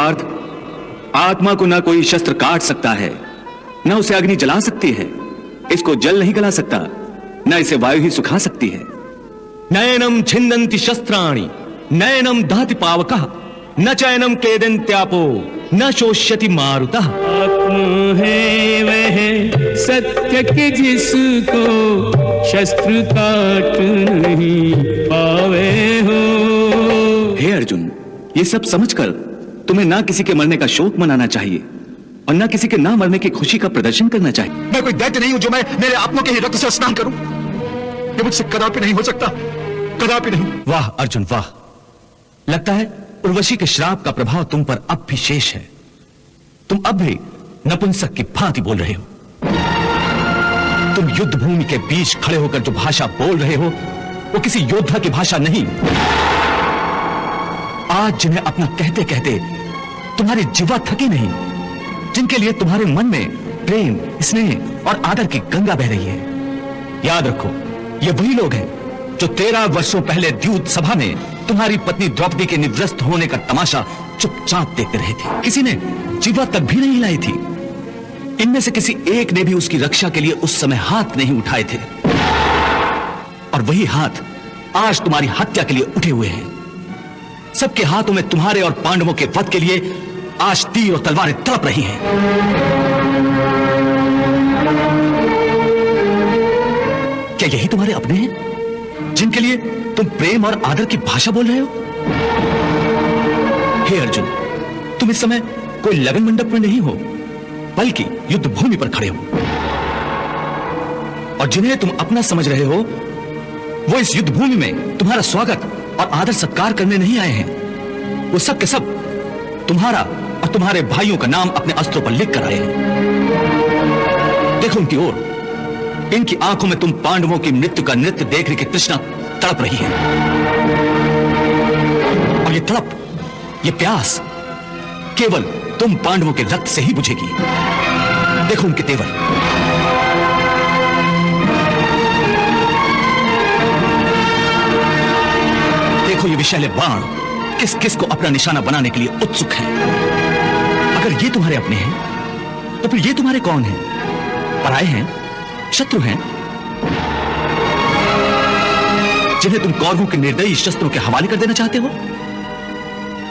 पार्थ, आत्मा को ना कोई शस्त्र काट सकता है, ना उसे अग्नि जला सकती है, इसको जल नहीं गला सकता, ना इसे वायु ही सुखा सकती है। नयनम छिन्दन्ति शस्त्राणि नयनम दहति पावकः न चैनम क्लेदन्त्यापो न शोष्यति मारुतः। आत्मा है वह सत्य के जिसको शस्त्र काट नहीं पावे हो। हे अर्जुन, ये सब समझकर तुम्हें ना किसी के मरने का शोक मनाना चाहिए और ना किसी के ना मरने की खुशी का प्रदर्शन करना चाहिए। मैं कोई दैत्य नहीं हूं जो मैं मेरे आत्मा के ही रक्त से स्नान करूं। ये मुझसे कदापि नहीं हो सकता, कदापि नहीं। वाह अर्जुन वाह, लगता है उर्वशी के श्राप का प्रभाव तुम पर अब भी शेष है। तुम अब भी नपुंसक की भांति बोल रहे हो। तुम युद्ध भूमि के बीच खड़े होकर जो भाषा बोल रहे हो वो किसी योद्धा की भाषा नहीं। आज जिन्हें अपना कहते कहते तुम्हारी जिह्वा थकी नहीं, जिनके लिए तुम्हारे मन में प्रेम, स्नेह और आदर की गंगा बह रही है, याद रखो ये वही लोग हैं जो 13 वर्षों पहले द्यूत सभा में तुम्हारी पत्नी द्रौपदी के निवृत्त होने का तमाशा चुपचाप देखते रहे थे। किसी ने जिह्वा तक भी नहीं हिलाई थी। इनमें से किसी एक ने भी उसकी रक्षा के लिए उस समय हाथ नहीं उठाए थे, और वही हाथ आज तुम्हारी हत्या के लिए उठे हुए हैं। सबके हाथों में तुम्हारे और पांडवों के वध के लिए आज तीर और तलवारें तड़प रही हैं। क्या यही तुम्हारे अपने हैं जिनके लिए तुम प्रेम और आदर की भाषा बोल रहे हो? हे अर्जुन, तुम इस समय कोई लगन मंडप में नहीं हो, बल्कि युद्ध भूमि पर खड़े हो, और जिन्हें तुम अपना समझ रहे हो वो इस युद्ध भूमि में तुम्हारा स्वागत और आदर सत्कार करने नहीं आए हैं। वो सब के सब तुम्हारा और तुम्हारे भाइयों का नाम अपने अस्त्रों पर लिख कर आए हैं। देखो उनकी ओर, इनकी आंखों में तुम पांडवों की मृत्यु का नृत्य देखने की तृष्णा तड़प रही है, और ये तड़प, ये प्यास केवल तुम पांडवों के रक्त से ही बुझेगी। देखो उनके तेवर, देखो ये विषैले बाण किस किस को अपना निशाना बनाने के लिए उत्सुक हैं। अगर ये तुम्हारे अपने हैं तो फिर ये तुम्हारे कौन हैं? पराये हैं, शत्रु हैं, जिन्हें तुम कौरवों के निर्दयी शस्त्रों के हवाले कर देना चाहते हो?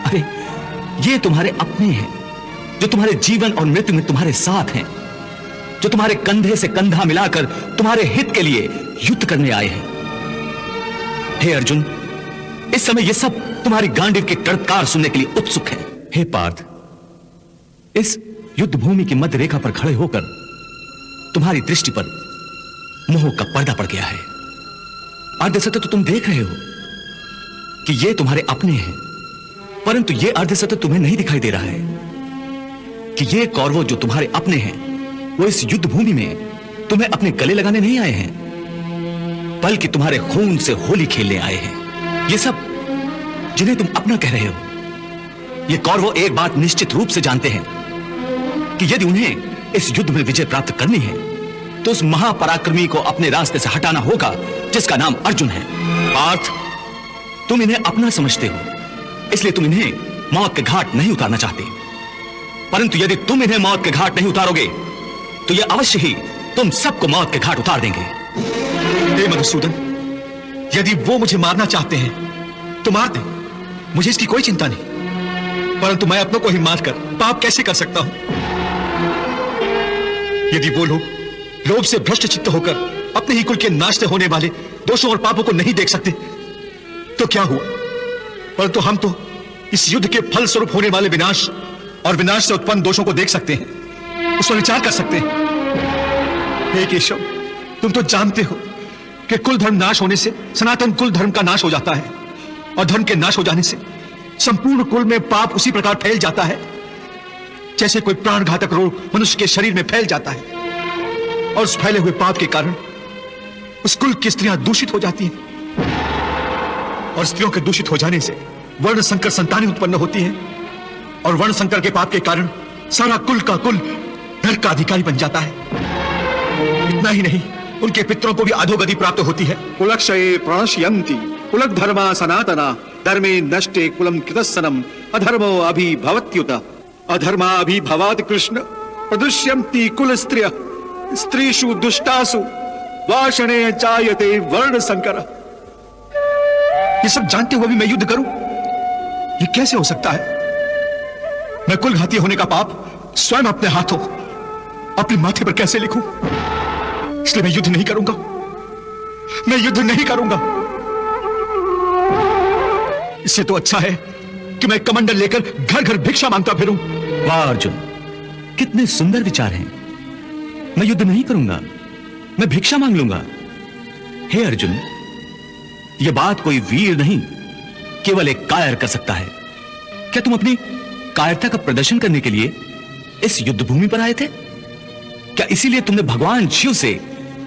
अरे ये तुम्हारे अपने हैं जो तुम्हारे जीवन और मृत्यु में तुम्हारे साथ हैं, जो तुम्हारे कंधे से कंधा मिलाकर तुम्हारे हित के लिए युद्ध करने आए हैं। हे अर्जुन, इस समय ये सब तुम्हारी गांडीव की टड़कार सुनने के लिए उत्सुक है। हे पार्थ, इस युद्ध भूमि की मध्य रेखा पर खड़े होकर तुम्हारी दृष्टि पर मोह का पर्दा पड़ गया है। अर्धसत्य तो तुम देख रहे हो कि ये तुम्हारे अपने हैं, परंतु ये अर्धसत्य तुम्हें नहीं दिखाई दे रहा है कि ये कौरव जो तुम्हारे अपने हैं वो इस युद्ध भूमि में तुम्हें अपने गले लगाने नहीं आए हैं, बल्कि तुम्हारे खून से होली खेलने आए हैं। ये सब जिन्हें तुम अपना कह रहे हो, ये कौरव एक बात निश्चित रूप से जानते हैं कि यदि उन्हें इस युद्ध में विजय प्राप्त करनी है तो उस महापराक्रमी को अपने रास्ते से हटाना होगा जिसका नाम अर्जुन है। पार्थ, तुम इन्हें अपना समझते हो, इसलिए तुम इन्हें मौत के घाट नहीं उतारना चाहते, परंतु यदि तुम इन्हें मौत के घाट नहीं उतारोगे तो ये अवश्य ही तुम सबको मौत के घाट उतार देंगे। हे मधुसूदन, यदि वो मुझे मारना चाहते हैं तो मार दे, मुझे इसकी कोई चिंता नहीं, परंतु मैं अपनों को ही मारकर पाप कैसे कर सकता हूं? यदि वो लोग लोभ से भ्रष्ट चित्त होकर अपने ही कुल के नाश से होने वाले दोषों और पापों को नहीं देख सकते तो क्या हुआ, परंतु हम तो इस युद्ध के फल स्वरूप होने वाले विनाश और विनाश से उत्पन्न दोषों को देख सकते हैं, उस पर विचार कर सकते हैं। हे केशव, तुम तो जानते हो कि कुल धर्म नाश होने से सनातन कुल धर्म का नाश हो जाता है, और धर्म के नाश हो जाने से संपूर्ण कुल में पाप उसी प्रकार फैल जाता है जैसे कोई प्राणघातक रोग मनुष्य के शरीर में फैल जाता है, और उस फैले हुए पाप के कारण उस कुल की स्त्रियां दूषित हो जाती हैं, और स्त्रियों के दूषित हो जाने से वर्ण संकर संतानें उत्पन्न होती हैं, और वर्ण संकर के पाप के कारण सारा कुल का कुल नरक का अधिकारी बन जाता है। इतना ही नहीं, उनके पितरों को भी अधोगति प्राप्त होती है। कुलक्षये प्रणश्यन्ति कुलधर्मा सनातना धर्मे नष्टे कुलम कृतस्सनम अधर्मो अभिभवत्युत अधर्मा अभिभवात् कृष्ण प्रदुष्यन्ति कुल स्त्रिय स्त्रीषु दुष्टासु वाषणे चायते वर्ण संकर। ये सब जानते हुए भी मैं युद्ध करूं, ये कैसे हो सकता है? मैं कुलघाती होने का पाप स्वयं अपने हाथों अपने माथे पर कैसे लिखूं? इसलिए मैं युद्ध नहीं करूंगा, मैं युद्ध नहीं करूंगा। इससे तो अच्छा है कि मैं कमंडल लेकर घर घर भिक्षा मांगता फिरूं। वाह अर्जुन, कितने सुंदर विचार हैं। मैं युद्ध नहीं करूंगा, मैं भिक्षा मांग लूंगा। हे अर्जुन, यह बात कोई वीर नहीं, केवल एक कायर कर सकता है। क्या तुम अपनी कायरता का प्रदर्शन करने के लिए इस युद्ध भूमि पर आए थे? क्या इसीलिए तुमने भगवान शिव से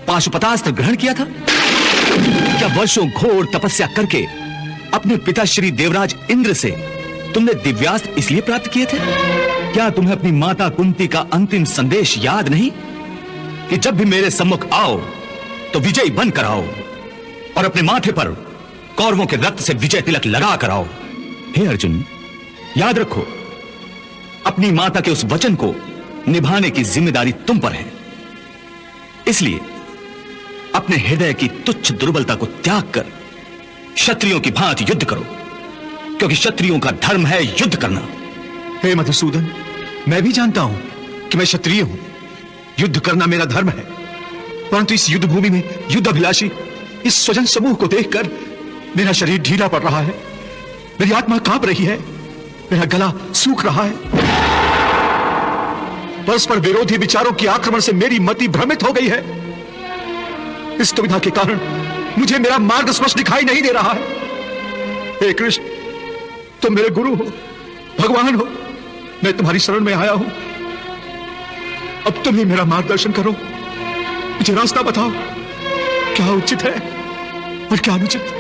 पाशुपतास्त्र ग्रहण किया था? क्या वर्षों घोर तपस्या करके अपने पिता श्री देवराज इंद्र से तुमने दिव्यास्त्र इसलिए प्राप्त किए थे? क्या तुम्हें अपनी माता कुंती का अंतिम संदेश याद नहीं कि जब भी मेरे सम्मुख आओ तो विजयी बनकर आओ और अपने माथे पर कौरवों के रक्त से विजय तिलक लगा कर आओ? हे अर्जुन, याद रखो, अपनी माता के उस वचन को निभाने की जिम्मेदारी तुम पर है। इसलिए अपने हृदय की तुच्छ दुर्बलता को त्याग कर क्षत्रियों की भांति युद्ध करो, क्योंकि क्षत्रियों का धर्म है युद्ध करना। हे मधुसूदन, मैं भी जानता हूं कि मैं क्षत्रिय हूं, युद्ध करना मेरा धर्म है। परंतु इस युद्ध भूमि में युद्ध अभिलाषी इस स्वजन समूह को देखकर मेरा शरीर ढीला पड़ रहा है, मेरी आत्मा कांप रही है, मेरा गला सूख रहा है। परस्पर विरोधी विचारों के आक्रमण से मेरी मति भ्रमित हो गई है। इस दुविधा के कारण मुझे मेरा मार्ग स्पष्ट दिखाई नहीं दे रहा है। हे कृष्ण, तुम मेरे गुरु हो, भगवान हो, मैं तुम्हारी शरण में आया हूं। अब तुम ही मेरा मार्गदर्शन करो, मुझे रास्ता बताओ, क्या उचित है और क्या अनुचित।